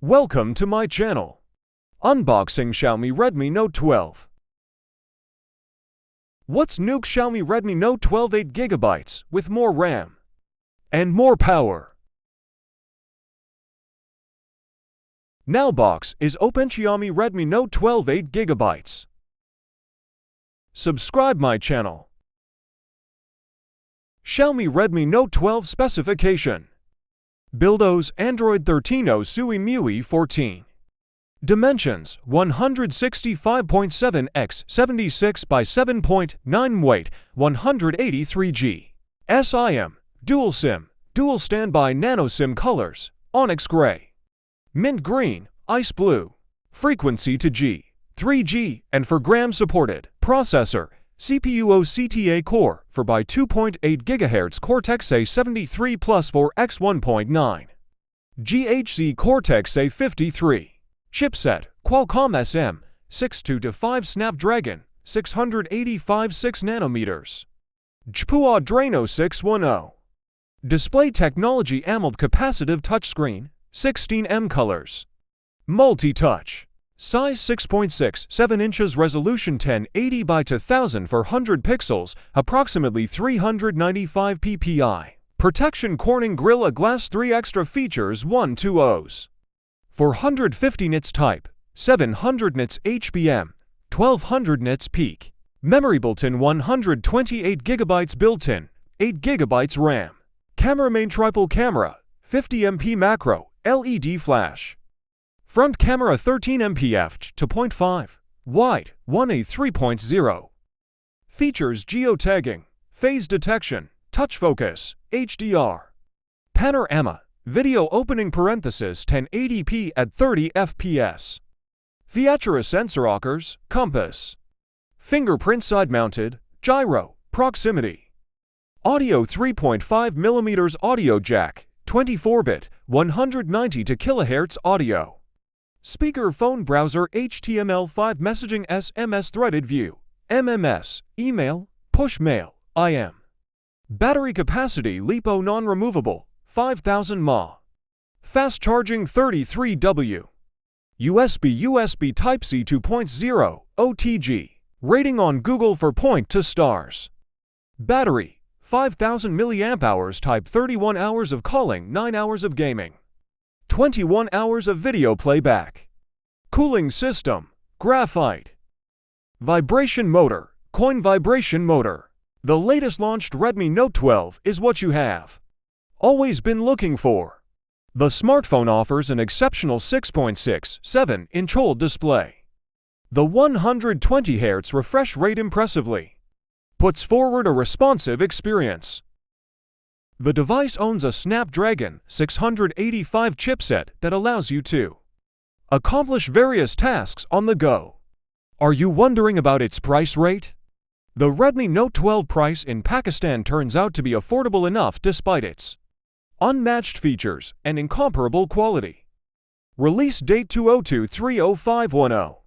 Welcome to my channel. Unboxing Xiaomi Redmi Note 12. What's new? Xiaomi Redmi Note 12 8GB with more RAM and more power. Now box is open. Xiaomi Redmi Note 12 8GB. Subscribe my channel. Xiaomi Redmi Note 12 specification. Build-OS Android 13 Sui MIUI 14. Dimensions 165.7 x 76 by 7.9 weight 183 G. SIM Dual SIM Dual Standby Nano SIM colors Onyx Gray, Mint Green, Ice Blue. Frequency to G, 3G and 4 grams supported. Processor CPU OCTA Core 4 by 2.8 GHz Cortex A73 plus 4x 1.9 GHz Cortex A53. Chipset Qualcomm SM625 Snapdragon 685 6 nanometers. GPU Adreno 610. Display technology AMOLED capacitive touchscreen 16M colors. Multi-touch. Size 6.67 inches. Resolution 1080 by 2400 pixels, approximately 395 ppi. Protection Corning Gorilla Glass 3 extra features 120s. 450 nits type, 700 nits HBM, 1200 nits peak. Memory built-in 128 GB built-in, 8 GB RAM. Camera main triple camera, 50 MP macro, LED flash. Front camera 13 MP f2.5, wide 1A 3.0. Features geotagging, phase detection, touch focus, HDR. Panorama, video opening parenthesis 1080p at 30 fps. Feature sensor rockers, compass. Fingerprint side-mounted, gyro, proximity. Audio 3.5mm audio jack, 24-bit, 190 kHz audio. Speaker phone browser HTML5 messaging SMS threaded view, MMS, email, push mail, IM. Battery capacity LiPo non-removable, 5000 mAh. Fast charging 33W. USB Type-C 2.0, OTG. Rating on Google 4.2 stars. Battery, 5000 mAh. Type 31 hours of calling, 9 hours of gaming. 21 hours of video playback. Cooling system, graphite. Vibration motor, coin vibration motor. The latest launched Redmi Note 12 is what you have always been looking for. The smartphone offers an exceptional 6.67-inch OLED display. The 120 Hz refresh rate impressively puts forward a responsive experience. The device owns a Snapdragon 685 chipset that allows you to accomplish various tasks on the go. Are you wondering about its price rate? The Redmi Note 12 price in Pakistan turns out to be affordable enough despite its unmatched features and incomparable quality. Release date 2023-0510.